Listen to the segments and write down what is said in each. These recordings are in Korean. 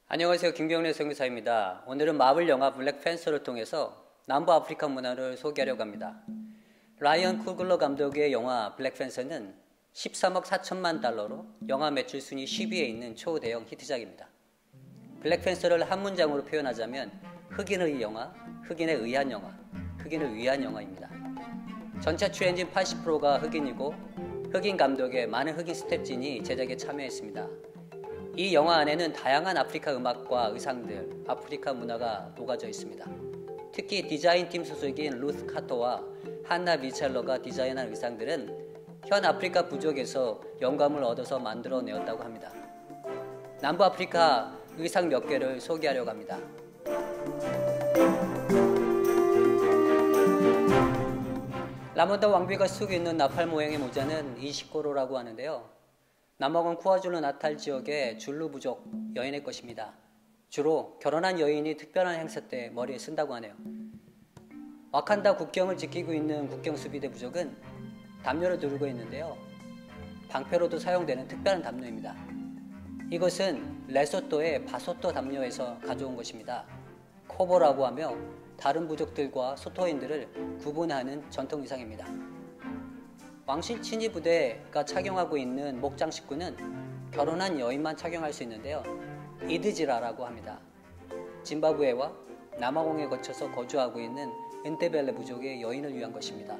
안녕하세요. 김경래 선교사입니다. 오늘은 마블 영화 블랙팬서를 통해서 남부 아프리카 문화를 소개하려고 합니다. 라이언 쿠글러 감독의 영화 블랙팬서는 13억 4천만 달러로 영화 매출 순위 10위에 있는 초대형 히트작입니다. 블랙팬서를 한 문장으로 표현하자면 흑인의 영화, 흑인에 의한 영화, 흑인을 위한 영화입니다. 전체 출연진 80%가 흑인이고 흑인 감독의 많은 흑인 스태프진이 제작에 참여했습니다. 이 영화 안에는 다양한 아프리카 음악과 의상들, 아프리카 문화가 녹아져 있습니다. 특히 디자인팀 소속인 루스 카터와 한나 미첼러가 디자인한 의상들은 현 아프리카 부족에서 영감을 얻어서 만들어내었다고 합니다. 남부 아프리카 의상 몇 개를 소개하려고 합니다. 라몬다 왕비가 쓰고 있는 나팔 모양의 모자는 이시코로라고 하는데요. 남아공 쿠아줄루 나탈 지역의 줄루 부족 여인의 것입니다. 주로 결혼한 여인이 특별한 행사 때 머리에 쓴다고 하네요. 와칸다 국경을 지키고 있는 국경수비대 부족은 담요를 두르고 있는데요. 방패로도 사용되는 특별한 담요입니다. 이것은 레소토의 바소토 담요에서 가져온 것입니다. 코보라고 하며 다른 부족들과 소토인들을 구분하는 전통 의상입니다. 왕실 친위 부대가 착용하고 있는 목 장식구는 결혼한 여인만 착용할 수 있는데요. 이드지라라고 합니다. 짐바브웨와 남아공에 거쳐서 거주하고 있는 엔테벨레 부족의 여인을 위한 것입니다.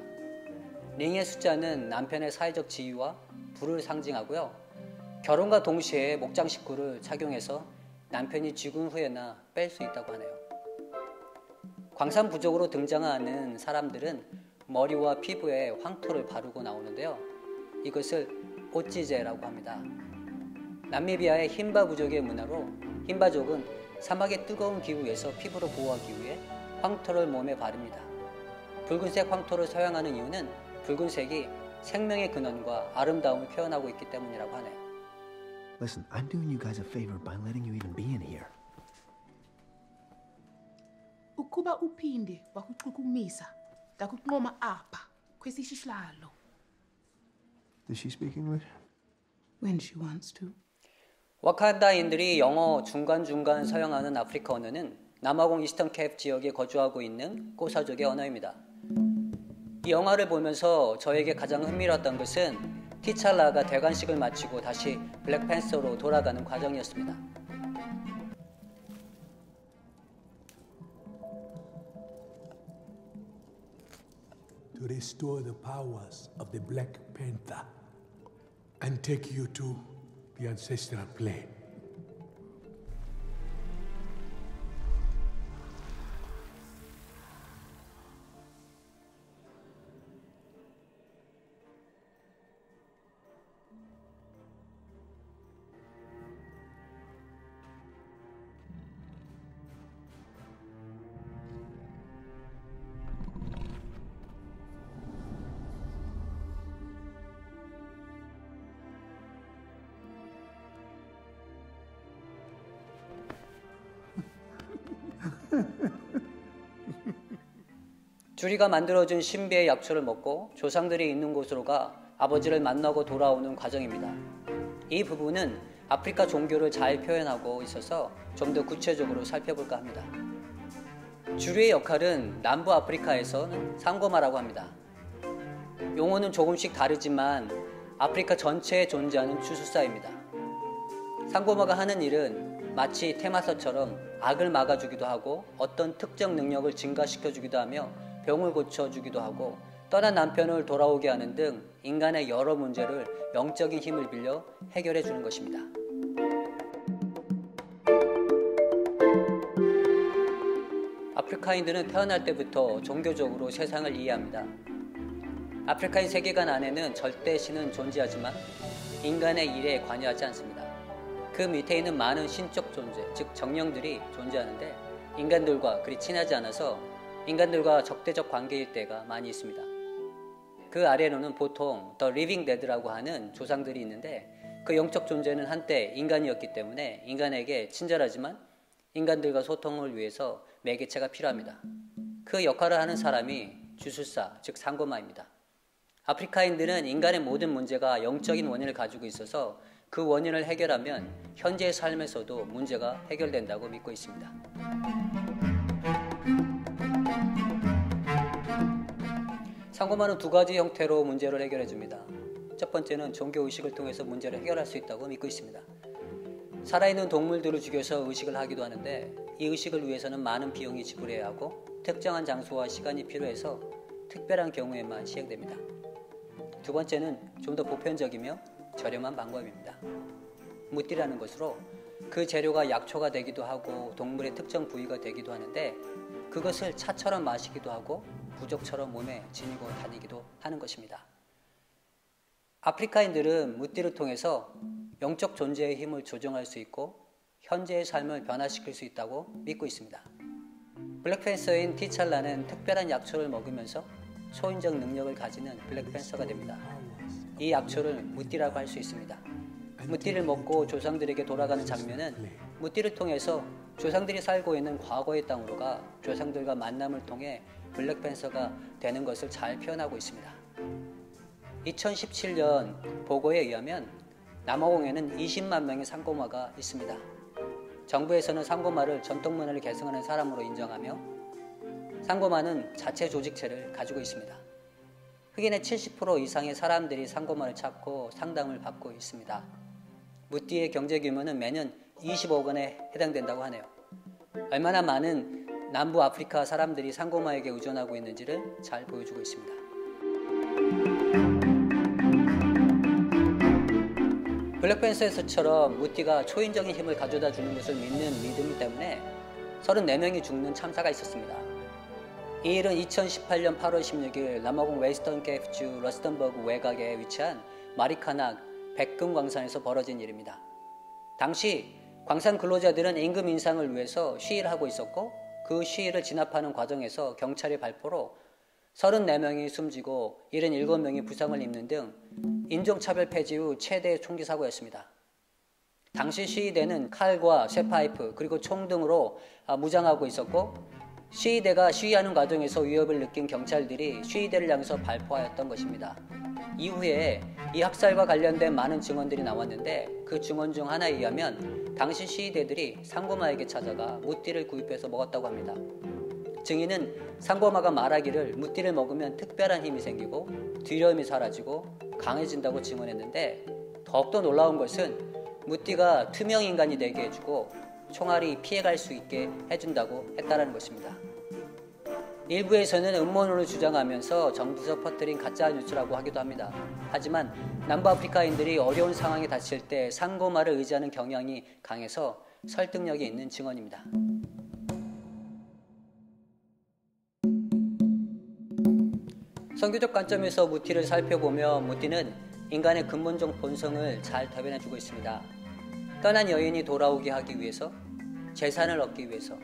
링의 숫자는 남편의 사회적 지위와 부를 상징하고요. 결혼과 동시에 목 장식구를 착용해서 남편이 죽은 후에나 뺄 수 있다고 하네요. 광산 부족으로 등장하는 사람들은 머리와 피부에 황토를 바르고 나오는데요. 이것을 오찌제라고 합니다. 나미비아의 힌바 부족의 문화로 힌바족은 사막의 뜨거운 기후에서 피부를 보호하기 위해 황토를 몸에 바릅니다. 붉은색 황토를 사용하는 이유는 붉은색이 생명의 근원과 아름다움을 표현하고 있기 때문이라고 하네요. Listen, I'm doing you guys a favor by letting you even be in here. Ukuba uphinde wakuchukumisa ndakuqoma apha kwesisihlalo. Does she speak English? When she wants to. 와칸다인들이 영어 중간중간 사용하는 아프리카 언어는 남아공 이스턴 캡 지역에 거주하고 있는 꼬사족의 언어입니다. 이 영화를 보면서 저에게 가장 흥미로웠던 것은 티찰라가 대관식을 마치고 다시 블랙팬서로 돌아가는 과정이었습니다. To restore the powers of the Black Panther and take you to the ancestral plane. 주리가 만들어준 신비의 약초를 먹고 조상들이 있는 곳으로 가 아버지를 만나고 돌아오는 과정입니다. 이 부분은 아프리카 종교를 잘 표현하고 있어서 좀 더 구체적으로 살펴볼까 합니다. 주리의 역할은 남부 아프리카에서는 상고마라고 합니다. 용어는 조금씩 다르지만 아프리카 전체에 존재하는 주술사입니다. 상고마가 하는 일은 마치 테마서처럼 악을 막아주기도 하고 어떤 특정 능력을 증가시켜주기도 하며 병을 고쳐주기도 하고 떠난 남편을 돌아오게 하는 등 인간의 여러 문제를 영적인 힘을 빌려 해결해 주는 것입니다. 아프리카인들은 태어날 때부터 종교적으로 세상을 이해합니다. 아프리카인 세계관 안에는 절대 신은 존재하지만 인간의 일에 관여하지 않습니다. 그 밑에 있는 많은 신적 존재, 즉 정령들이 존재하는데 인간들과 그리 친하지 않아서 인간들과 적대적 관계일 때가 많이 있습니다. 그 아래로는 보통 The Living Dead라고 하는 조상들이 있는데 그 영적 존재는 한때 인간이었기 때문에 인간에게 친절하지만 인간들과 소통을 위해서 매개체가 필요합니다. 그 역할을 하는 사람이 주술사, 즉 상고마입니다. 아프리카인들은 인간의 모든 문제가 영적인 원인을 가지고 있어서 그 원인을 해결하면 현재의 삶에서도 문제가 해결된다고 믿고 있습니다. 상고마는 두 가지 형태로 문제를 해결해 줍니다. 첫 번째는 종교의식을 통해서 문제를 해결할 수 있다고 믿고 있습니다. 살아있는 동물들을 죽여서 의식을 하기도 하는데 이 의식을 위해서는 많은 비용이 지불해야 하고 특정한 장소와 시간이 필요해서 특별한 경우에만 시행됩니다. 두 번째는 좀 더 보편적이며 저렴한 방법입니다. 무띠라는 것으로 그 재료가 약초가 되기도 하고 동물의 특정 부위가 되기도 하는데 그것을 차처럼 마시기도 하고 부적처럼 몸에 지니고 다니기도 하는 것입니다. 아프리카인들은 무띠를 통해서 영적 존재의 힘을 조정할 수 있고 현재의 삶을 변화시킬 수 있다고 믿고 있습니다. 블랙팬서인 티찰라는 특별한 약초를 먹으면서 초인적 능력을 가지는 블랙팬서가 됩니다. 이 약초를 무띠라고 할 수 있습니다. 무띠를 먹고 조상들에게 돌아가는 장면은 무띠를 통해서 조상들이 살고 있는 과거의 땅으로 가 조상들과 만남을 통해 블랙팬서가 되는 것을 잘 표현하고 있습니다. 2017년 보고에 의하면 남아공에는 20만 명의 상고마가 있습니다. 정부에서는 상고마를 전통문화를 계승하는 사람으로 인정하며 상고마는 자체 조직체를 가지고 있습니다. 흑인의 70% 이상의 사람들이 상고마를 찾고 상담을 받고 있습니다. 무띠의 경제 규모는 매년 20억 원에 해당된다고 하네요. 얼마나 많은 남부 아프리카 사람들이 상고마에게 의존하고 있는지를 잘 보여주고 있습니다. 블랙팬서에서처럼 무띠가 초인적인 힘을 가져다 주는 것을 믿는 믿음 때문에 34명이 죽는 참사가 있었습니다. 이 일은 2018년 8월 16일 남아공 웨스턴 케이프주 러스턴버그 외곽에 위치한 마리카낙 백금 광산에서 벌어진 일입니다. 당시 광산 근로자들은 임금 인상을 위해서 시위를 하고 있었고 그 시위를 진압하는 과정에서 경찰의 발포로 34명이 숨지고 77명이 부상을 입는 등 인종차별 폐지 후 최대의 총기 사고였습니다. 당시 시위대는 칼과 쇠파이프 그리고 총 등으로 무장하고 있었고 시위대가 시위하는 과정에서 위협을 느낀 경찰들이 시위대를 향해서 발포하였던 것입니다. 이후에 이 학살과 관련된 많은 증언들이 나왔는데 그 증언 중 하나에 의하면 당시 시위대들이 상고마에게 찾아가 무띠를 구입해서 먹었다고 합니다. 증인은 상고마가 말하기를 무띠를 먹으면 특별한 힘이 생기고 두려움이 사라지고 강해진다고 증언했는데 더욱더 놀라운 것은 무띠가 투명 인간이 되게 해주고 총알이 피해갈 수 있게 해준다고 했다는 것입니다. 일부에서는 음모론을 주장하면서 정부에서 퍼뜨린 가짜 뉴스라고 하기도 합니다. 하지만 남부아프리카인들이 어려운 상황에 닥칠 때 상고마를 의지하는 경향이 강해서 설득력이 있는 증언입니다. 선교적 관점에서 무띠를 살펴보면 무띠는 인간의 근본적 본성을 잘 대변해주고 있습니다. 떠난 여인이 돌아오게 하기 위해서, 재산을 얻기 위해서,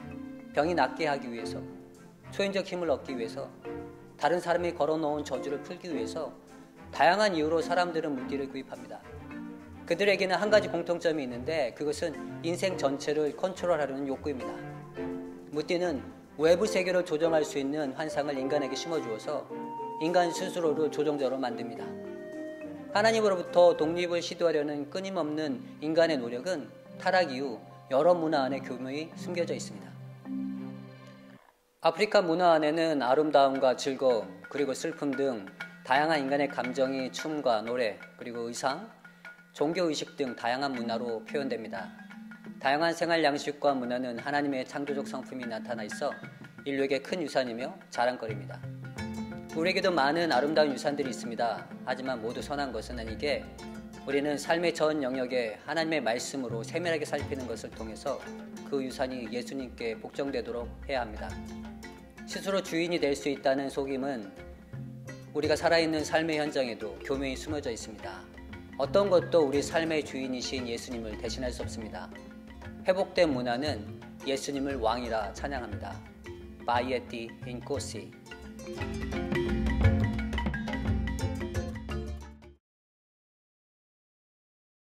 병이 낫게 하기 위해서, 초인적 힘을 얻기 위해서, 다른 사람이 걸어놓은 저주를 풀기 위해서 다양한 이유로 사람들은 무띠를 구입합니다. 그들에게는 한 가지 공통점이 있는데 그것은 인생 전체를 컨트롤하려는 욕구입니다. 무띠는 외부 세계를 조정할 수 있는 환상을 인간에게 심어주어서 인간 스스로를 조종자로 만듭니다. 하나님으로부터 독립을 시도하려는 끊임없는 인간의 노력은 타락 이후 여러 문화 안에 교묘히 숨겨져 있습니다. 아프리카 문화 안에는 아름다움과 즐거움, 그리고 슬픔 등 다양한 인간의 감정이 춤과 노래, 그리고 의상, 종교의식 등 다양한 문화로 표현됩니다. 다양한 생활 양식과 문화는 하나님의 창조적 성품이 나타나 있어 인류에게 큰 유산이며 자랑거리입니다. 우리에게도 많은 아름다운 유산들이 있습니다. 하지만 모두 선한 것은 아니게 우리는 삶의 전 영역에 하나님의 말씀으로 세밀하게 살피는 것을 통해서 그 유산이 예수님께 복종되도록 해야 합니다. 스스로 주인이 될 수 있다는 속임은 우리가 살아있는 삶의 현장에도 교묘히 숨어져 있습니다. 어떤 것도 우리 삶의 주인이신 예수님을 대신할 수 없습니다. 회복된 문화는 예수님을 왕이라 찬양합니다. 바이에티 인코시